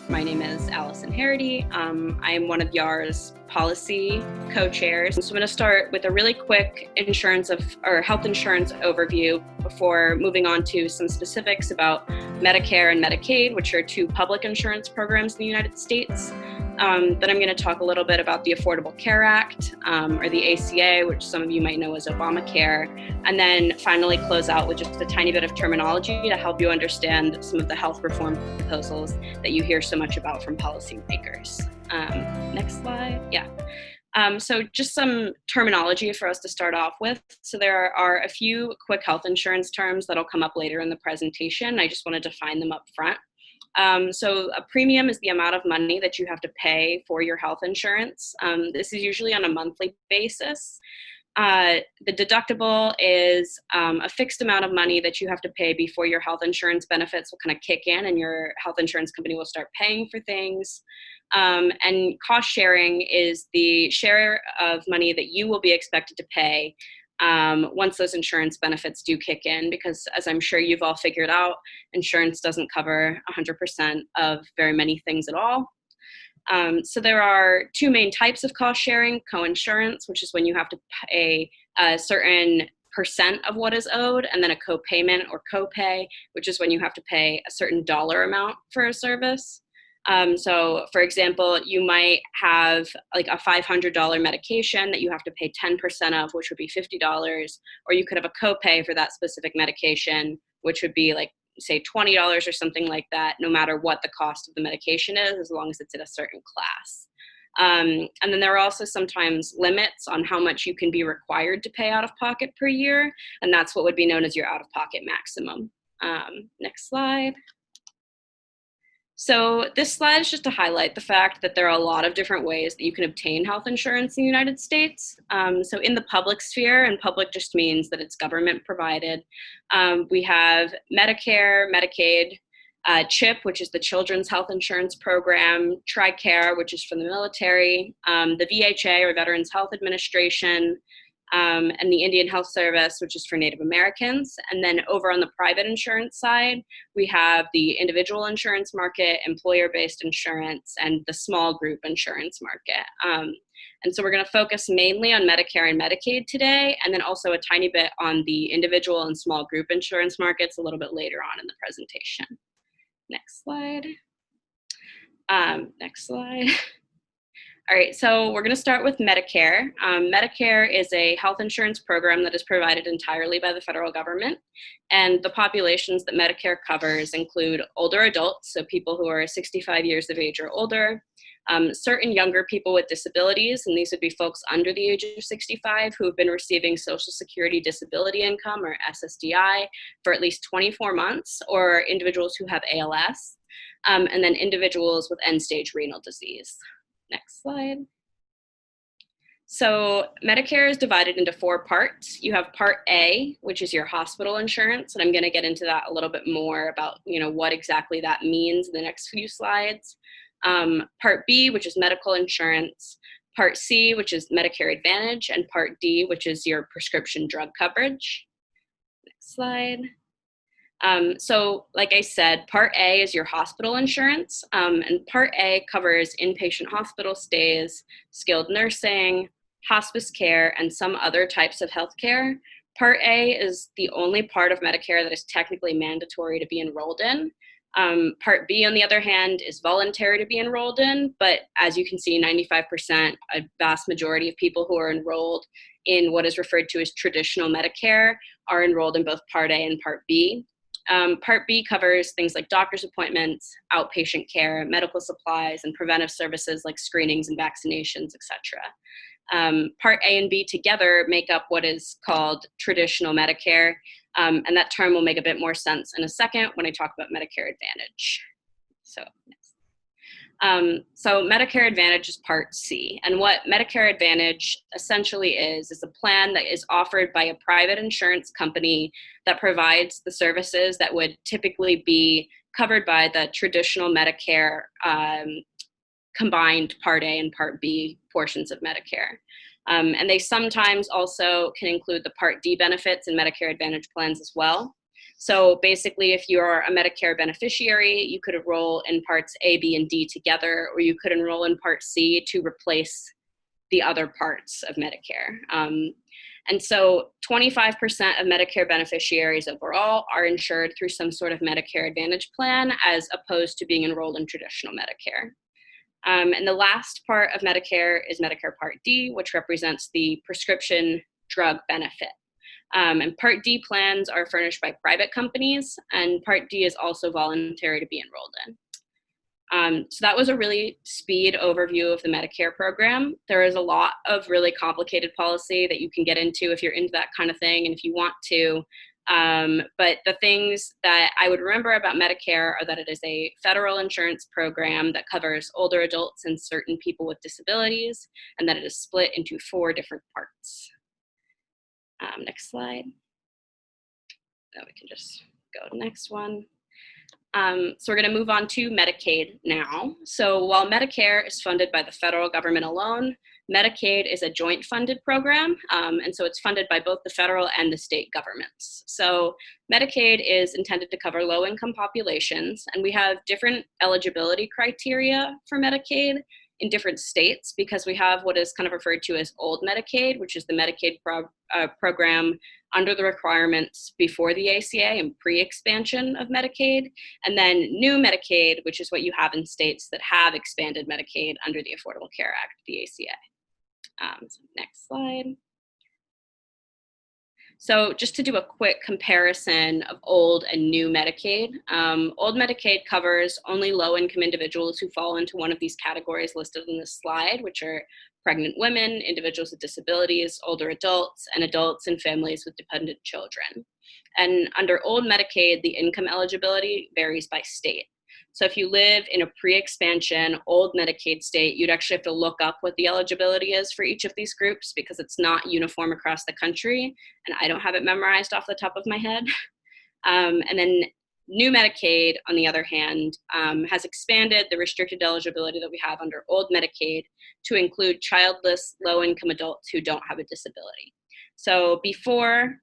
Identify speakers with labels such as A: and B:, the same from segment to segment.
A: My name is Allison Herrity. I'm one of YARR's policy co-chairs. So I'm going to start with a really quick health insurance overview before moving on to some specifics about Medicare and Medicaid, which are two public insurance programs in the United States. Then I'm going to talk a little bit about the Affordable Care Act, or the ACA, which some of you might know as Obamacare, and then finally close out with just a tiny bit of terminology to help you understand some of the health reform proposals that you hear so much about from policymakers. Next slide. Yeah. So just some terminology for us to start off with. So there are a few quick health insurance terms that'll come up later in the presentation. I just want to define them up front. So a premium is the amount of money that you have to pay for your health insurance. This is usually on a monthly basis. The deductible is a fixed amount of money that you have to pay before your health insurance benefits will kind of kick in and your health insurance company will start paying for things. And cost sharing is the share of money that you will be expected to pay once those insurance benefits do kick in, because as I'm sure you've all figured out, insurance doesn't cover 100% of very many things at all. So there are two main types of cost sharing: co-insurance, which is when you have to pay a certain percent of what is owed, and then a co-payment or co-pay, which is when you have to pay a certain dollar amount for a service. So for example, you might have like a $500 medication that you have to pay 10% of, which would be $50, or you could have a copay for that specific medication, which would be like, say, $20 or something like that, no matter what the cost of the medication is, as long as it's in a certain class. And then there are also sometimes limits on how much you can be required to pay out of pocket per year, and that's what would be known as your out-of-pocket maximum. Next slide. So this slide is just to highlight the fact that there are a lot of different ways that you can obtain health insurance in the United States. So in the public sphere, and public just means that it's government provided, we have Medicare, Medicaid, CHIP, which is the Children's Health Insurance Program, TRICARE, which is for the military, the VHA, or Veterans Health Administration, and the Indian Health Service, which is for Native Americans. And then over on the private insurance side, we have the individual insurance market, employer-based insurance, and the small group insurance market. And so we're going to focus mainly on Medicare and Medicaid today, and then also a tiny bit on the individual and small group insurance markets a little bit later on in the presentation. Next slide. Next slide. All right, so we're going to start with Medicare. Medicare is a health insurance program that is provided entirely by the federal government. And the populations that Medicare covers include older adults, so people who are 65 years of age or older, certain younger people with disabilities, and these would be folks under the age of 65 who have been receiving Social Security Disability Income, or SSDI, for at least 24 months, or individuals who have ALS, and then individuals with end-stage renal disease. Next slide. So Medicare is divided into 4 parts. You have Part A, which is your hospital insurance, and I'm going to get into that a little bit more about what exactly that means in the next few slides. Part B, which is medical insurance. Part C, which is Medicare Advantage, and Part D, which is your prescription drug coverage. Next slide. So like I said, Part A is your hospital insurance, and Part A covers inpatient hospital stays, skilled nursing, hospice care, and some other types of healthcare. Part A is the only part of Medicare that is technically mandatory to be enrolled in. Part B, on the other hand, is voluntary to be enrolled in, but as you can see, 95%, a vast majority of people who are enrolled in what is referred to as traditional Medicare are enrolled in both Part A and Part B. Part B covers things like doctor's appointments, outpatient care, medical supplies, and preventive services like screenings and vaccinations, etc. Part A and B together make up what is called traditional Medicare, and that term will make a bit more sense in a second when I talk about Medicare Advantage. So Medicare Advantage is Part C, and what Medicare Advantage essentially is a plan that is offered by a private insurance company that provides the services that would typically be covered by the traditional Medicare combined Part A and Part B portions of Medicare. And they sometimes also can include the Part D benefits in Medicare Advantage plans as well. So basically, if you're a Medicare beneficiary, you could enroll in parts A, B, and D together, or you could enroll in part C to replace the other parts of Medicare. And so 25% of Medicare beneficiaries overall are insured through some sort of Medicare Advantage plan, as opposed to being enrolled in traditional Medicare. And the last part of Medicare is Medicare Part D, which represents the prescription drug benefit. And Part D plans are furnished by private companies, and Part D is also voluntary to be enrolled in. So that was a really speed overview of the Medicare program. There is a lot of really complicated policy that you can get into if you're into that kind of thing and if you want to. But the things that I would remember about Medicare are that it is a federal insurance program that covers older adults and certain people with disabilities, and that it is split into 4 different parts. Next slide. Oh, we can just go to the next one. So we're going to move on to Medicaid now. So while Medicare is funded by the federal government alone, Medicaid is a joint funded program, and so it's funded by both the federal and the state governments. So Medicaid is intended to cover low-income populations, and we have different eligibility criteria for Medicaid in different states, because we have what is kind of referred to as old Medicaid, which is the Medicaid program under the requirements before the ACA and pre-expansion of Medicaid, and then new Medicaid, which is what you have in states that have expanded Medicaid under the Affordable Care Act, the ACA. So next slide. So just to do a quick comparison of old and new Medicaid, old Medicaid covers only low-income individuals who fall into one of these categories listed in this slide, which are pregnant women, individuals with disabilities, older adults, and adults and families with dependent children. And under old Medicaid, the income eligibility varies by state. So if you live in a pre-expansion old Medicaid state, you'd actually have to look up what the eligibility is for each of these groups, because it's not uniform across the country, and I don't have it memorized off the top of my head. And then new Medicaid, on the other hand, has expanded the restricted eligibility that we have under old Medicaid to include childless, low-income adults who don't have a disability. So before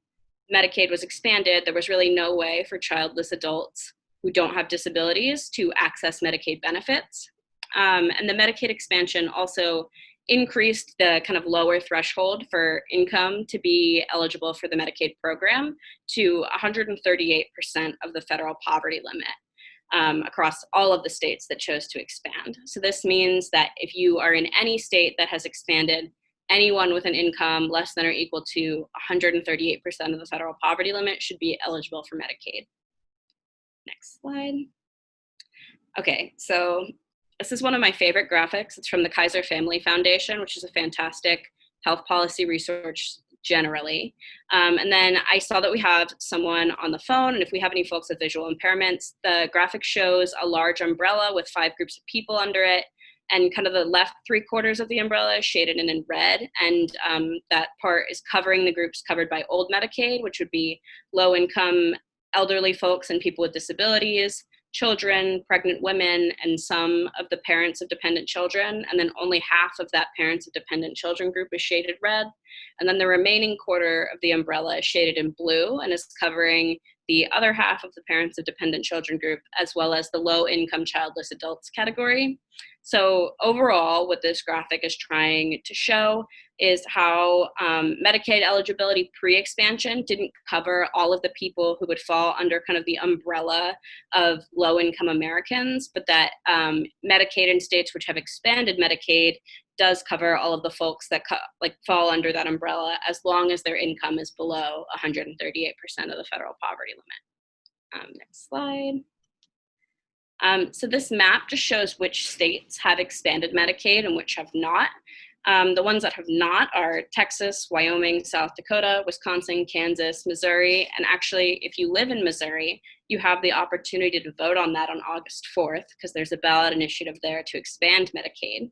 A: Medicaid was expanded, there was really no way for childless adults who don't have disabilities to access Medicaid benefits. And the Medicaid expansion also increased the kind of lower threshold for income to be eligible for the Medicaid program to 138% of the federal poverty limit across all of the states that chose to expand. So this means that if you are in any state that has expanded, anyone with an income less than or equal to 138% of the federal poverty limit should be eligible for Medicaid. Next slide. Okay, so this is one of my favorite graphics. It's from the Kaiser Family Foundation, which is a fantastic health policy research generally. And then I saw that we have someone on the phone, and if we have any folks with visual impairments, the graphic shows a large umbrella with 5 groups of people under it, and kind of the left 3/4 of the umbrella is shaded in red, and that part is covering the groups covered by old Medicaid, which would be low-income elderly folks and people with disabilities, children, pregnant women, and some of the parents of dependent children. And then only half of that parents of dependent children group is shaded red. And then the remaining 1/4 of the umbrella is shaded in blue and is covering the other half of the parents of dependent children group, as well as the low-income childless adults category. So overall, what this graphic is trying to show is how Medicaid eligibility pre-expansion didn't cover all of the people who would fall under kind of the umbrella of low-income Americans, but that Medicaid in states which have expanded Medicaid does cover all of the folks that fall under that umbrella, as long as their income is below 138% of the federal poverty limit. Next slide. So this map just shows which states have expanded Medicaid and which have not. The ones that have not are Texas, Wyoming, South Dakota, Wisconsin, Kansas, Missouri, and actually, if you live in Missouri, you have the opportunity to vote on that on August 4th, because there's a ballot initiative there to expand Medicaid.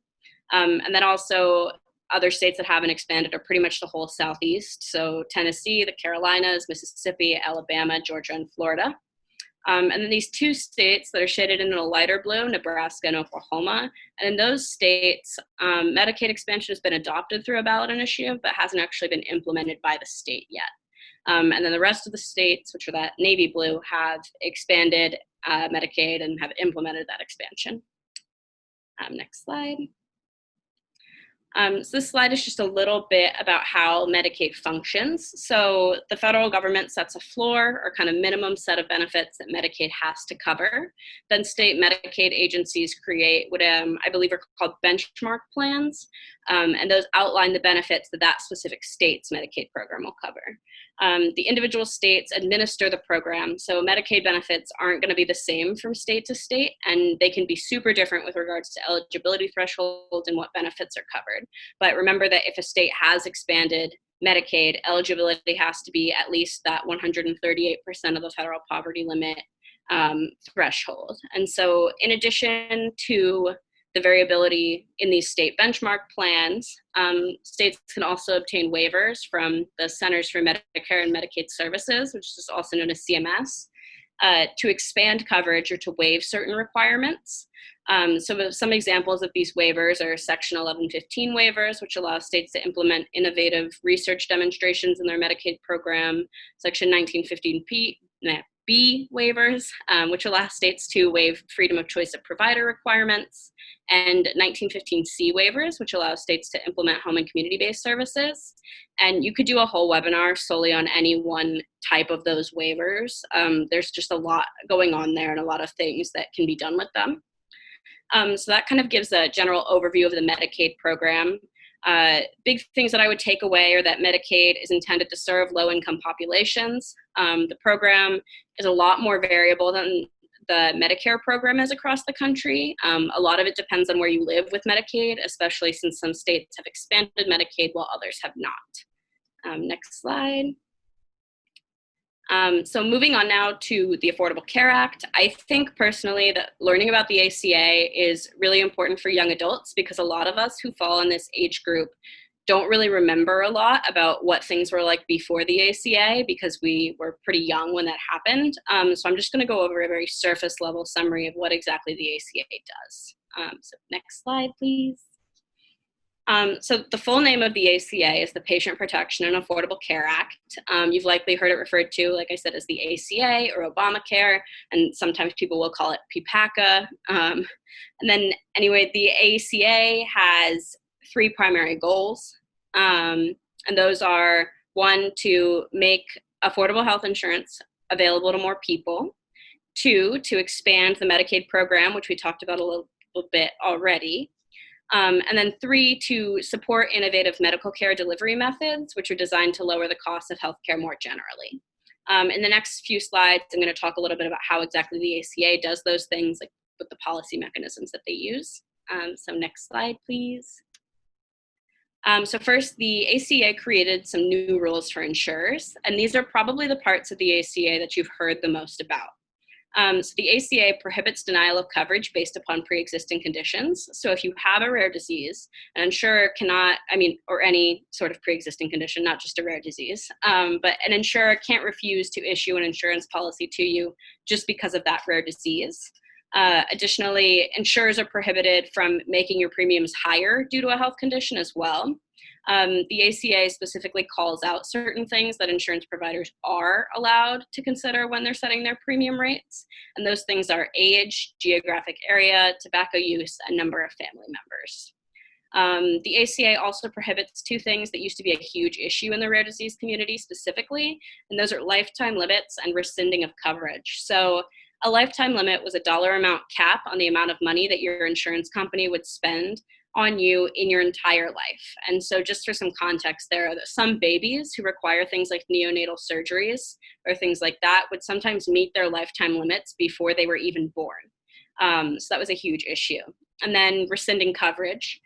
A: And then also other states that haven't expanded are pretty much the whole Southeast. So Tennessee, the Carolinas, Mississippi, Alabama, Georgia, and Florida. And then these 2 states that are shaded in a lighter blue, Nebraska and Oklahoma. And in those states, Medicaid expansion has been adopted through a ballot initiative, but hasn't actually been implemented by the state yet. And then the rest of the states, which are that navy blue, have expanded Medicaid and have implemented that expansion. Next slide. So this slide is just a little bit about how Medicaid functions. So the federal government sets a floor or kind of minimum set of benefits that Medicaid has to cover. Then state Medicaid agencies create what I believe are called benchmark plans, and those outline the benefits that that specific state's Medicaid program will cover. The individual states administer the program, so Medicaid benefits aren't going to be the same from state to state, and they can be super different with regards to eligibility thresholds and what benefits are covered. But remember that if a state has expanded Medicaid, eligibility has to be at least that 138% of the federal poverty limit threshold. And so in addition to the variability in these state benchmark plans, states can also obtain waivers from the Centers for Medicare and Medicaid Services, which is also known as CMS, to expand coverage or to waive certain requirements. So some examples of these waivers are Section 1115 waivers, which allow states to implement innovative research demonstrations in their Medicaid program, Section 1915B waivers, which allow states to waive freedom of choice of provider requirements, and 1915C waivers, which allow states to implement home and community-based services. And you could do a whole webinar solely on any one type of those waivers. There's just a lot going on there and a lot of things that can be done with them. So that kind of gives a general overview of the Medicaid program. Big things that I would take away are that Medicaid is intended to serve low-income populations. The program is a lot more variable than the Medicare program is across the country. A lot of it depends on where you live with Medicaid, especially since some states have expanded Medicaid while others have not. Next slide. So moving on now to the Affordable Care Act, I think personally that learning about the ACA is really important for young adults because a lot of us who fall in this age group don't really remember a lot about what things were like before the ACA because we were pretty young when that happened. So I'm just going to go over a very surface level summary of what exactly the ACA does. So next slide, please. So the full name of the ACA is the Patient Protection and Affordable Care Act. You've likely heard it referred to, like I said, as the ACA or Obamacare, and sometimes people will call it PPACA. And then anyway, the ACA has three primary goals, and those are, one, to make affordable health insurance available to more people, two, to expand the Medicaid program, which we talked about a little bit already, and then three, to support innovative medical care delivery methods, which are designed to lower the cost of healthcare more generally. In the next few slides, I'm going to talk a little bit about how exactly the ACA does those things, like with the policy mechanisms that they use. So next slide, please. So first, the ACA created some new rules for insurers, and these are probably the parts of the ACA that you've heard the most about. So the ACA prohibits denial of coverage based upon pre-existing conditions. So if you have a rare disease, an insurer cannot, or any sort of pre-existing condition, not just a rare disease, but an insurer can't refuse to issue an insurance policy to you just because of that rare disease. Additionally, insurers are prohibited from making your premiums higher due to a health condition as well. The ACA specifically calls out certain things that insurance providers are allowed to consider when they're setting their premium rates. And those things are age, geographic area, tobacco use, and number of family members. The ACA also prohibits two things that used to be a huge issue in the rare disease community specifically, and those are lifetime limits and rescinding of coverage. So a lifetime limit was a dollar amount cap on the amount of money that your insurance company would spend on you in your entire life. And so just for some context, there are some babies who require things like neonatal surgeries or things like that would sometimes meet their lifetime limits before they were even born. So that was a huge issue. And then rescinding coverage.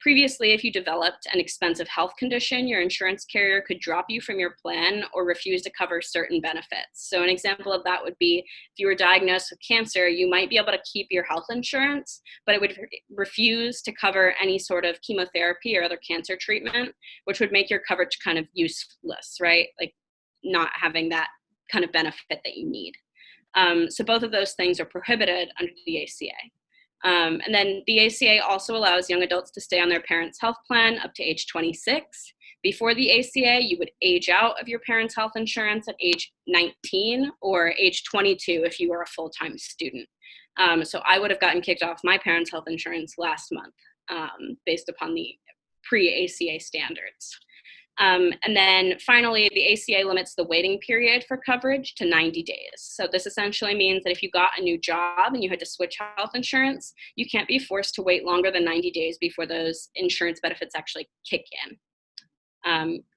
A: Previously, if you developed an expensive health condition, your insurance carrier could drop you from your plan or refuse to cover certain benefits. So an example of that would be if you were diagnosed with cancer, you might be able to keep your health insurance, but it would refuse to cover any sort of chemotherapy or other cancer treatment, which would make your coverage kind of useless, right? Like not having that kind of benefit that you need. So both of those things are prohibited under the ACA. And then the ACA also allows young adults to stay on their parents' health plan up to age 26 Before the ACA, you would age out of your parents' health insurance at age 19 or age 22 if you were a full-time student. So I would have gotten kicked off my parents' health insurance last month based upon the pre-ACA standards. And then finally, the ACA limits the waiting period for coverage to 90 days. So this essentially means that if you got a new job and you had to switch health insurance, you can't be forced to wait longer than 90 days before those insurance benefits actually kick in.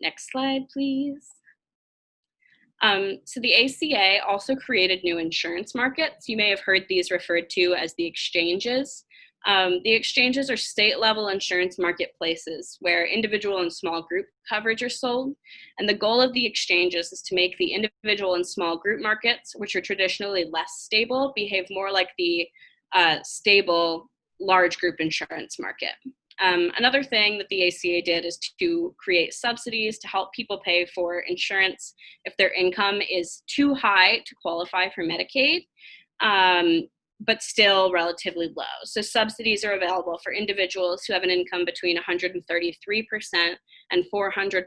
A: Next slide, please. So the ACA also created new insurance markets. You may have heard these referred to as the exchanges. The exchanges are state-level insurance marketplaces where individual and small group coverage are sold. And the goal of the exchanges is to make the individual and small group markets, which are traditionally less stable, behave more like the stable large group insurance market. Another thing that the ACA did is to create subsidies to help people pay for insurance if their income is too high to qualify for Medicaid, but still relatively low. So subsidies are available for individuals who have an income between 133% and 400%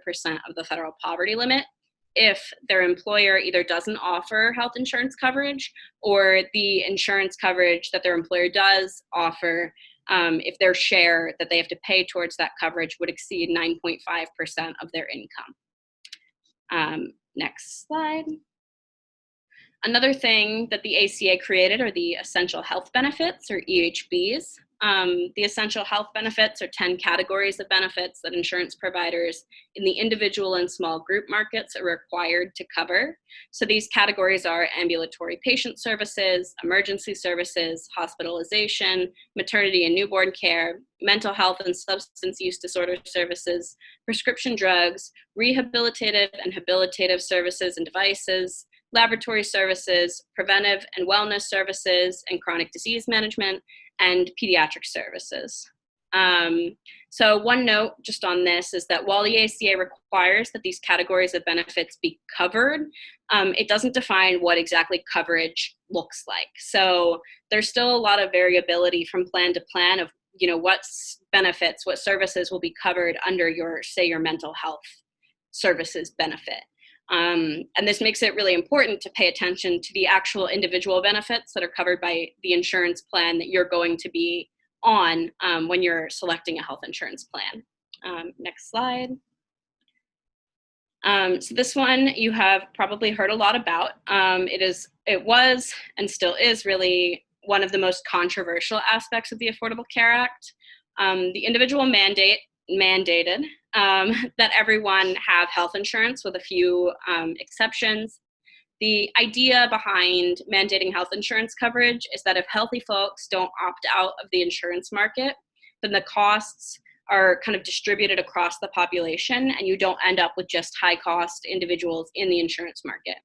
A: of the federal poverty limit if their employer either doesn't offer health insurance coverage or the insurance coverage that their employer does offer, if their share that they have to pay towards that coverage would exceed 9.5% of their income. Next slide. Another thing that the ACA created are the essential health benefits, or EHBs. The essential health benefits are 10 categories of benefits that insurance providers in the individual and small group markets are required to cover. So these categories are ambulatory patient services, emergency services, hospitalization, maternity and newborn care, mental health and substance use disorder services, prescription drugs, rehabilitative and habilitative services and devices, laboratory services, preventive and wellness services, and chronic disease management, and pediatric services. So one note just on this is that while the ACA requires that these categories of benefits be covered, it doesn't define what exactly coverage looks like. So there's still a lot of variability from plan to plan of, you know, what benefits, what services will be covered under your, say, your mental health services benefit. And this makes it really important to pay attention to the actual individual benefits that are covered by the insurance plan that you're going to be on when you're selecting a health insurance plan. Next slide. So this one you have probably heard a lot about. It was and still is really one of the most controversial aspects of the Affordable Care Act. The individual mandated that everyone have health insurance with a few exceptions. The idea behind mandating health insurance coverage is that if healthy folks don't opt out of the insurance market, then the costs are kind of distributed across the population and you don't end up with just high cost individuals in the insurance market.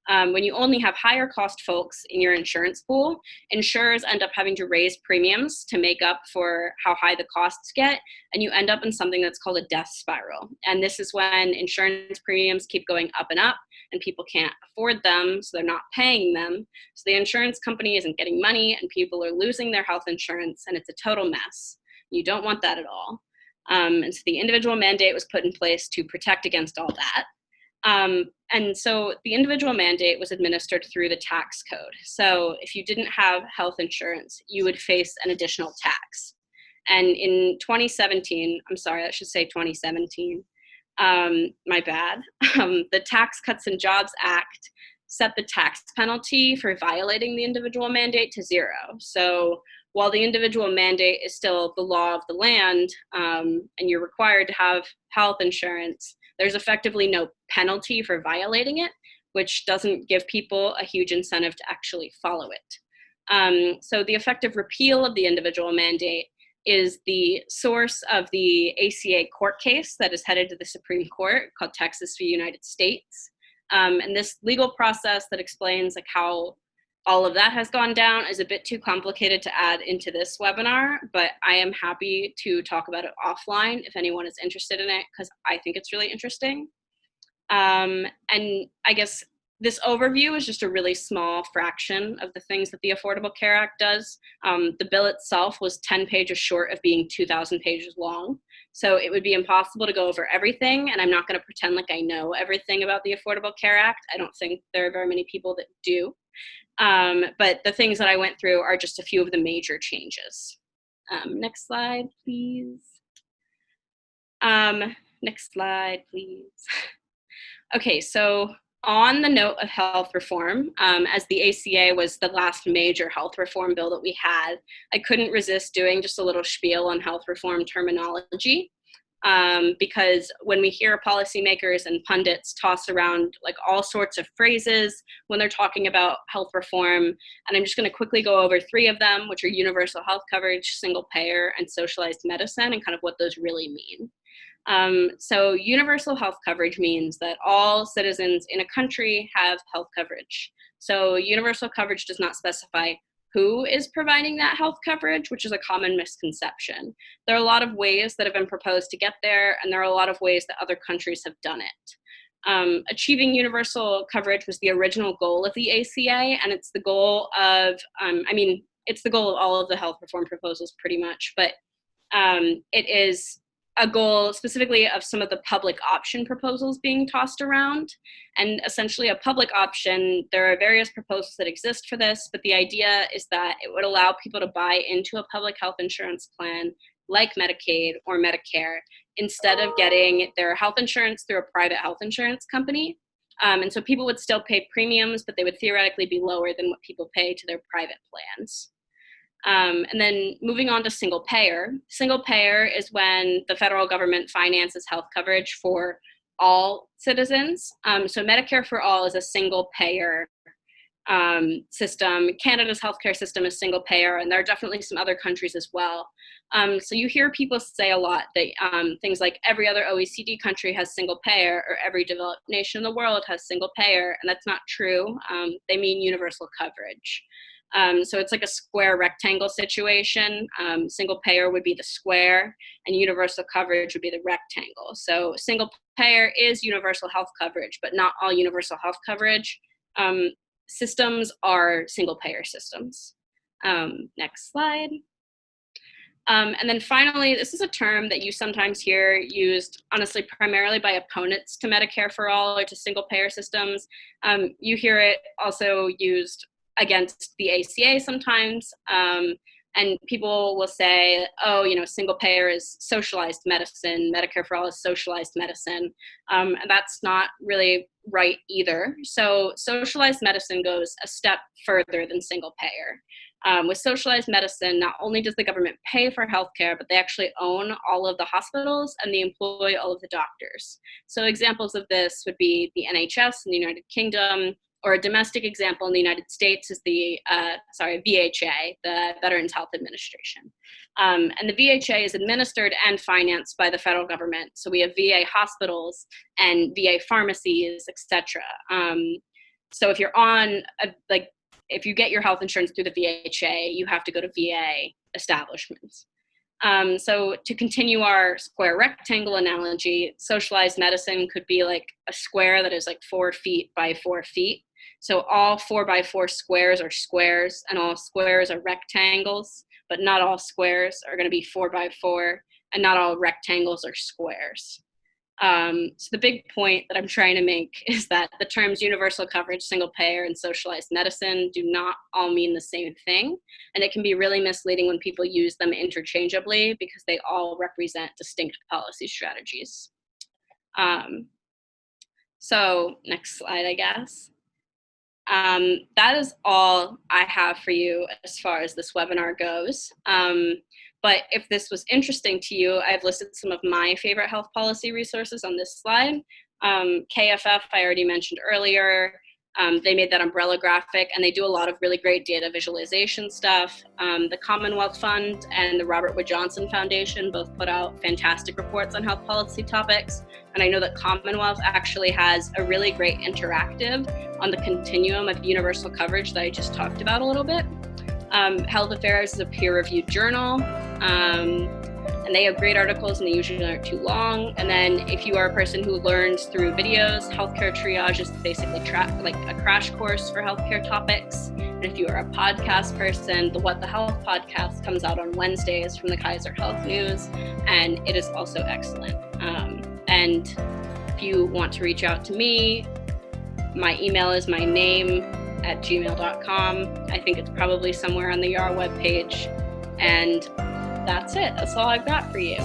A: When you only have higher cost folks in your insurance pool, insurers end up having to raise premiums to make up for how high the costs get, and you end up in something that's called a death spiral. And this is when insurance premiums keep going up and up, and people can't afford them, so they're not paying them. So the insurance company isn't getting money, and people are losing their health insurance, and it's a total mess. You don't want that at all. And so the individual mandate was put in place to protect against all that. And so the individual mandate was administered through the tax code. So if you didn't have health insurance, you would face an additional tax. And in 2017, I'm sorry, I should say 2017, my bad, the Tax Cuts and Jobs Act set the tax penalty for violating the individual mandate to zero. So while the individual mandate is still the law of the land, and you're required to have health insurance, there's effectively no penalty for violating it, which doesn't give people a huge incentive to actually follow it. So the effective repeal of the individual mandate is the source of the ACA court case that is headed to the Supreme Court called Texas v. United States. And this legal process that explains like how all of that has gone down is a bit too complicated to add into this webinar, but I am happy to talk about it offline if anyone is interested in it, because I think it's really interesting. And I guess this overview is just a really small fraction of the things that the Affordable Care Act does. The bill itself was 10 pages short of being 2,000 pages long. So it would be impossible to go over everything, and I'm not going to pretend like I know everything about the Affordable Care Act. I don't think there are very many people that do. But the things that I went through are just a few of the major changes. Next slide, please. Next slide, please. Okay, so on the note of health reform, as the ACA was the last major health reform bill that we had, I couldn't resist doing just a little spiel on health reform terminology, because when we hear policymakers and pundits toss around like all sorts of phrases when they're talking about health reform, and I'm just going to quickly go over 3 of them, which are universal health coverage, single payer, and socialized medicine, and kind of what those really mean. So universal health coverage means that all citizens in a country have health coverage. So universal coverage does not specify who is providing that health coverage, which is a common misconception. There are a lot of ways that have been proposed to get there, and there are a lot of ways that other countries have done it. Achieving universal coverage was the original goal of the ACA, and it's the goal of, it's the goal of all of the health reform proposals pretty much, but it is a goal specifically of some of the public option proposals being tossed around. And essentially a public option, there are various proposals that exist for this, but the idea is that it would allow people to buy into a public health insurance plan like Medicaid or Medicare instead of getting their health insurance through a private health insurance company. And so people would still pay premiums, but they would theoretically be lower than what people pay to their private plans. And then moving on to single payer. Single payer is when the federal government finances health coverage for all citizens. So Medicare for All is a single payer system. Canada's healthcare system is single payer, and there are definitely some other countries as well. So you hear people say a lot that things like every other OECD country has single payer, or every developed nation in the world has single payer, and that's not true. They mean universal coverage. So it's like a square rectangle situation. Single payer would be the square, and universal coverage would be the rectangle. So single payer is universal health coverage, but not all universal health coverage systems are single payer systems. Next slide. And then finally, this is a term that you sometimes hear used, honestly, primarily by opponents to Medicare for All or to single payer systems. You hear it also used against the ACA sometimes, and people will say, oh, single payer is socialized medicine, Medicare for All is socialized medicine, and that's not really right either. So socialized medicine goes a step further than single payer. With socialized medicine, not only does the government pay for healthcare, but they actually own all of the hospitals and they employ all of the doctors. So examples of this would be the NHS in the United Kingdom, or a domestic example in the United States is the, VHA, the Veterans Health Administration. And the VHA is administered and financed by the federal government. So we have VA hospitals and VA pharmacies, etc. So if you're on, if you get your health insurance through the VHA, you have to go to VA establishments. So to continue our square rectangle analogy, socialized medicine could be like a square that is like 4 feet by 4 feet. So all 4 by 4 squares are squares, and all squares are rectangles, but not all squares are going to be 4 by 4, and not all rectangles are squares. So the big point that I'm trying to make is that the terms universal coverage, single payer, and socialized medicine do not all mean the same thing. And it can be really misleading when people use them interchangeably because they all represent distinct policy strategies. So next slide, I guess. That is all I have for you as far as this webinar goes. But if this was interesting to you, I've listed some of my favorite health policy resources on this slide. KFF, I already mentioned earlier. They made that umbrella graphic, and they do a lot of really great data visualization stuff. The Commonwealth Fund and the Robert Wood Johnson Foundation both put out fantastic reports on health policy topics. And I know that Commonwealth actually has a really great interactive on the continuum of universal coverage that I just talked about a little bit. Health Affairs is a peer-reviewed journal. and they have great articles and they usually aren't too long. And then if you are a person who learns through videos, Healthcare Triage is basically like a crash course for healthcare topics. And if you are a podcast person, the What the Health podcast comes out on Wednesdays from the Kaiser Health News, and it is also excellent. And if you want to reach out to me, my email is my name @gmail.com. I think it's probably somewhere on the YARR webpage. And that's it. That's all I've got for you.